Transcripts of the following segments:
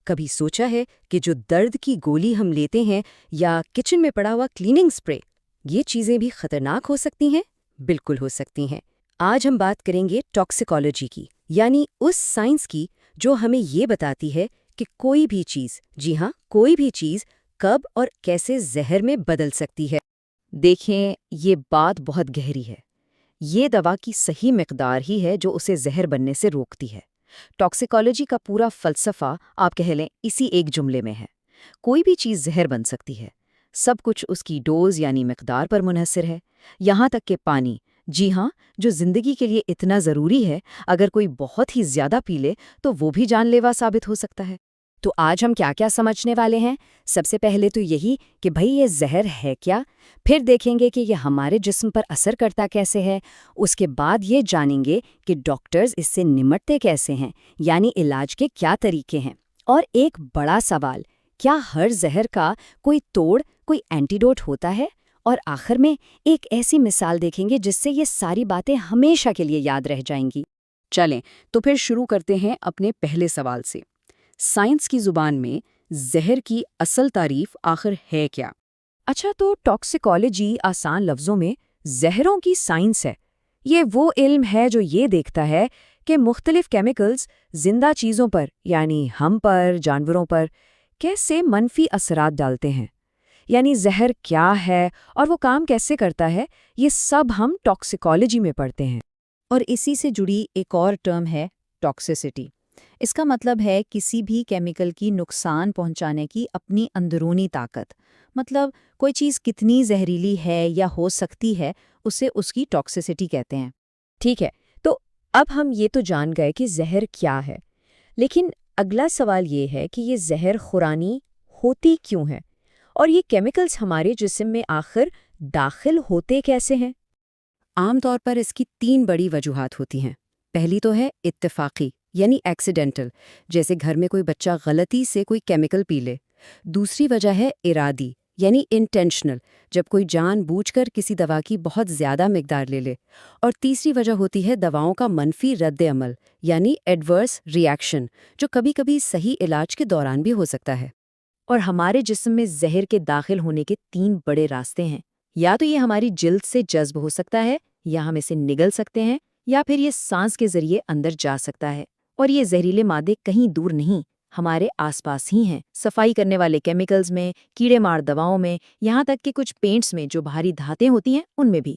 کبھی سوچا ہے کہ جو درد کی گولی ہم لیتے ہیں یا کچن میں پڑا ہوا کلیننگ سپرے، یہ چیزیں بھی خطرناک ہو سکتی ہیں؟ بالکل ہو سکتی ہیں۔ آج ہم بات کریں گے ٹاکسیکالوجی کی، یعنی اس سائنس کی جو ہمیں یہ بتاتی ہے کہ کوئی بھی چیز، جی ہاں کوئی بھی چیز، کب اور کیسے زہر میں بدل سکتی ہے۔ دیکھیں، یہ بات بہت گہری ہے۔ یہ دوا کی صحیح مقدار ہی ہے جو اسے زہر بننے سے روکتی ہے۔ ٹاکسیکالوجی کا پورا فلسفہ آپ کہہ لیں اسی ایک جملے میں ہے۔ کوئی بھی چیز زہر بن سکتی ہے، سب کچھ اس کی ڈوز یعنی مقدار پر منحصر ہے، یہاں تک کہ پانی، جی ہاں، جو زندگی کے لیے اتنا ضروری ہے، اگر کوئی بہت ہی زیادہ پی لے تو وہ بھی جان لیوا ثابت ہو سکتا ہے۔ تو آج ہم کیا کیا سمجھنے والے ہیں؟ سب سے پہلے تو یہی کہ بھئی یہ زہر ہے کیا، پھر دیکھیں گے کہ یہ ہمارے جسم پر اثر کرتا کیسے ہے، اس کے بعد یہ جانیں گے کہ ڈاکٹرز اس سے نمٹتے کیسے ہیں، یعنی علاج کے کیا طریقے ہیں، اور ایک بڑا سوال، کیا ہر زہر کا کوئی توڑ، کوئی اینٹیڈوٹ ہوتا ہے؟ اور آخر میں ایک ایسی مثال دیکھیں گے جس سے یہ ساری باتیں ہمیشہ کے لیے یاد رہ جائیں گی۔ چلیں تو پھر شروع کرتے ہیں اپنے پہلے سوال سے۔ سائنس کی زبان میں زہر کی اصل تعریف آخر ہے کیا؟ اچھا، تو ٹاکسیکالوجی آسان لفظوں میں زہروں کی سائنس ہے۔ یہ وہ علم ہے جو یہ دیکھتا ہے کہ مختلف کیمیکلز زندہ چیزوں پر، یعنی ہم پر، جانوروں پر، کیسے منفی اثرات ڈالتے ہیں۔ یعنی زہر کیا ہے اور وہ کام کیسے کرتا ہے، یہ سب ہم ٹاکسیکالوجی میں پڑھتے ہیں۔ اور اسی سے جڑی ایک اور ٹرم ہے ٹاکسیسٹی۔ اس کا مطلب ہے کسی بھی کیمیکل کی نقصان پہنچانے کی اپنی اندرونی طاقت، مطلب کوئی چیز کتنی زہریلی ہے یا ہو سکتی ہے، اسے اس کی ٹاکسیسٹی کہتے ہیں۔ ٹھیک ہے، تو اب ہم یہ تو جان گئے کہ زہر کیا ہے، لیکن اگلا سوال یہ ہے کہ یہ زہر خورانی ہوتی کیوں ہے، اور یہ کیمیکلز ہمارے جسم میں آخر داخل ہوتے کیسے ہیں؟ عام طور پر اس کی 3 بڑی وجوہات ہوتی ہیں۔ پہلی تو ہے اتفاقی، یعنی ایکسیڈنٹل، جیسے گھر میں کوئی بچہ غلطی سے کوئی کیمیکل پی لے۔ دوسری وجہ ہے ارادی، یعنی انٹینشنل، جب کوئی جان بوجھ کر کسی دوا کی بہت زیادہ مقدار لے لے۔ اور تیسری وجہ ہوتی ہے دواؤں کا منفی رد عمل، یعنی ایڈورس ری ایکشن، جو کبھی کبھی صحیح علاج کے دوران بھی ہو سکتا ہے۔ اور ہمارے جسم میں زہر کے داخل ہونے کے 3 بڑے راستے ہیں۔ یا تو یہ ہماری جلد سے جذب ہو سکتا ہے، یا ہم اسے نگل سکتے ہیں، یا پھر یہ سانس کے ذریعے اندر جا سکتا ہے۔ اور یہ زہریلے مادے کہیں دور نہیں، ہمارے آس پاس ہی ہیں، صفائی کرنے والے کیمیکلز میں، کیڑے مار دواؤں میں، یہاں تک کہ کچھ پینٹس میں جو بھاری دھاتیں ہوتی ہیں ان میں بھی۔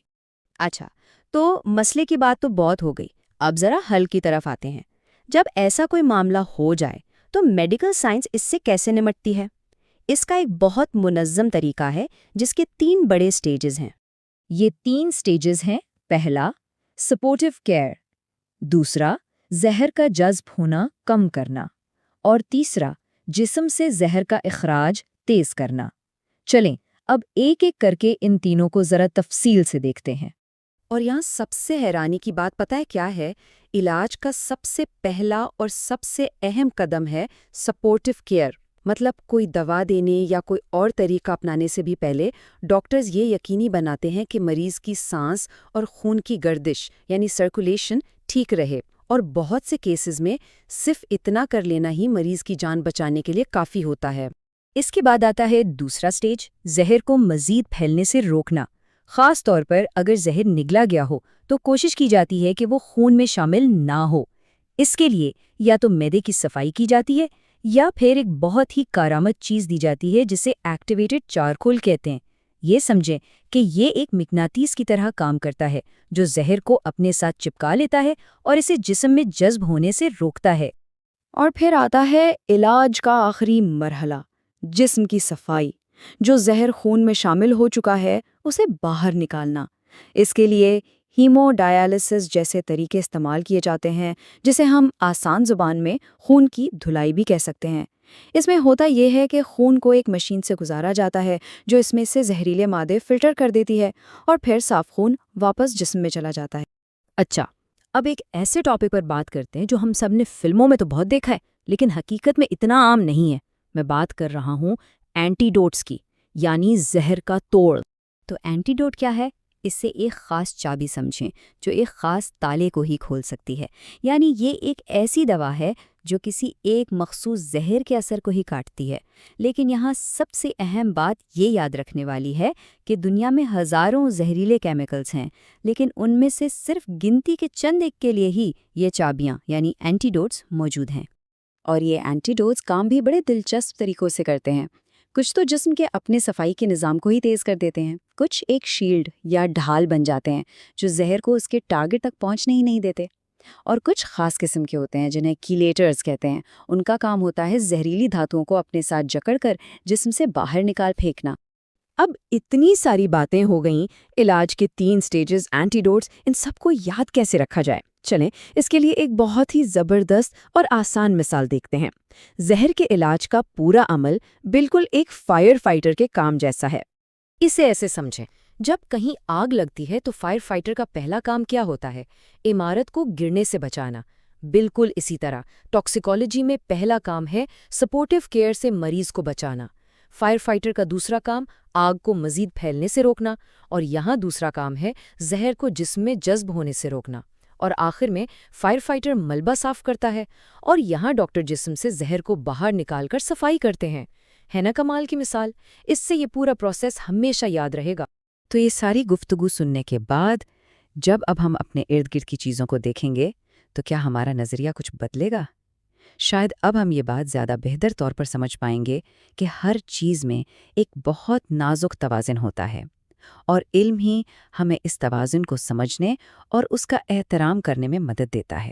اچھا، تو مسئلے کی بات تو بہت ہو گئی، اب ذرا حل کی طرف آتے ہیں۔ جب ایسا کوئی معاملہ ہو جائے تو میڈیکل سائنس اس سے کیسے نمٹتی ہے؟ اس کا ایک بہت منظم طریقہ ہے جس کے 3 بڑے سٹیجز ہیں۔ یہ 3 سٹیجز ہیں: پہلا، سپورٹیو کیئر، دوسرا، زہر کا جذب ہونا کم کرنا، اور تیسرا، جسم سے زہر کا اخراج تیز کرنا۔ چلیں اب ایک ایک کر کے ان تینوں کو ذرا تفصیل سے دیکھتے ہیں۔ اور یہاں سب سے حیرانی کی بات پتہ ہے کیا ہے؟ علاج کا سب سے پہلا اور سب سے اہم قدم ہے سپورٹیو کیئر، مطلب کوئی دوا دینے یا کوئی اور طریقہ اپنانے سے بھی پہلے ڈاکٹرز یہ یقینی بناتے ہیں کہ مریض کی سانس اور خون کی گردش یعنی سرکولیشن ٹھیک رہے، اور بہت سے کیسز میں صرف اتنا کر لینا ہی مریض کی جان بچانے کے لیے کافی ہوتا ہے۔ اس کے بعد آتا ہے دوسرا سٹیج، زہر کو مزید پھیلنے سے روکنا۔ خاص طور پر اگر زہر نگلا گیا ہو تو کوشش کی جاتی ہے کہ وہ خون میں شامل نہ ہو۔ اس کے لیے یا تو معدے کی صفائی کی جاتی ہے، یا پھر ایک بہت ہی کارآمد چیز دی جاتی ہے جسے ایکٹیویٹڈ چارکول کہتے ہیں۔ یہ سمجھیں کہ یہ ایک مقناطیس کی طرح کام کرتا ہے جو زہر کو اپنے ساتھ چپکا لیتا ہے اور اسے جسم میں جذب ہونے سے روکتا ہے۔ اور پھر آتا ہے علاج کا آخری مرحلہ، جسم کی صفائی۔ جو زہر خون میں شامل ہو چکا ہے اسے باہر نکالنا۔ اس کے لیے ہیمو ڈائیالسس جیسے طریقے استعمال کیے جاتے ہیں، جسے ہم آسان زبان میں خون کی دھلائی بھی کہہ سکتے ہیں۔ اس میں ہوتا یہ ہے کہ خون کو ایک مشین سے گزارا جاتا ہے جو اس میں سے زہریلے مادے فلٹر کر دیتی ہے، اور پھر صاف خون واپس جسم میں چلا جاتا ہے۔ اچھا، اب ایک ایسے ٹاپک پر بات کرتے ہیں جو ہم سب نے فلموں میں تو بہت دیکھا ہے لیکن حقیقت میں اتنا عام نہیں ہے۔ میں بات کر رہا ہوں اینٹیڈوٹس کی، یعنی زہر کا توڑ۔ تو اینٹیڈوٹ کیا ہے؟ اس سے ایک خاص چابی سمجھیں جو ایک خاص تالے کو ہی کھول سکتی ہے۔ یعنی یہ ایک ایسی دوا ہے جو کسی ایک مخصوص زہر کے اثر کو ہی کاٹتی ہے۔ لیکن یہاں سب سے اہم بات یہ یاد رکھنے والی ہے کہ دنیا میں ہزاروں زہریلے کیمیکلز ہیں، لیکن ان میں سے صرف گنتی کے چند ایک کے لیے ہی یہ چابیاں یعنی اینٹیڈوٹس موجود ہیں۔ اور یہ اینٹیڈوٹس کام بھی بڑے دلچسپ طریقوں سے کرتے ہیں۔ کچھ تو جسم کے اپنے صفائی کے نظام کو ہی تیز کر دیتے ہیں، کچھ ایک شیلڈ یا ڈھال بن جاتے ہیں جو زہر کو اس کے ٹارگٹ تک پہنچنے ہی نہیں دیتے، اور کچھ خاص قسم کے ہوتے ہیں جنہیں کیلیٹرز کہتے ہیں۔ ان کا کام ہوتا ہے زہریلی دھاتوں کو اپنے ساتھ جکڑ کر جسم سے باہر نکال پھینکنا۔ اب اتنی ساری باتیں ہو گئیں، علاج کے 3 سٹیجز، اینٹیڈوٹس، ان سب کو یاد کیسے رکھا جائے؟ چلیں اس کے لیے ایک بہت ہی زبردست اور آسان مثال دیکھتے ہیں۔ زہر کے علاج کا پورا عمل بالکل ایک فائر فائٹر کے کام جیسا ہے۔ اسے ایسے سمجھیں، جب کہیں آگ لگتی ہے تو فائر فائٹر کا پہلا کام کیا ہوتا ہے؟ عمارت کو گرنے سے بچانا۔ بالکل اسی طرح ٹاکسیکولوجی میں پہلا کام ہے سپورٹیو کیئر سے مریض کو بچانا۔ فائر فائٹر کا دوسرا کام آگ کو مزید پھیلنے سے روکنا، اور یہاں دوسرا کام ہے زہر کو جسم میں جذب ہونے سے روکنا۔ اور آخر میں فائر فائٹر ملبہ صاف کرتا ہے، اور یہاں ڈاکٹر جسم سے زہر کو باہر نکال کر صفائی کرتے ہیں۔ ہے نا کمال کی مثال؟ اس سے یہ پورا پروسیس ہمیشہ یاد رہے گا۔ تو یہ ساری گفتگو سننے کے بعد جب اب ہم اپنے ارد گرد کی چیزوں کو دیکھیں گے تو کیا ہمارا نظریہ کچھ بدلے گا؟ شاید اب ہم یہ بات زیادہ بہتر طور پر سمجھ پائیں گے کہ ہر چیز میں ایک بہت نازک توازن ہوتا ہے، اور علم ہی ہمیں اس توازن کو سمجھنے اور اس کا احترام کرنے میں مدد دیتا ہے۔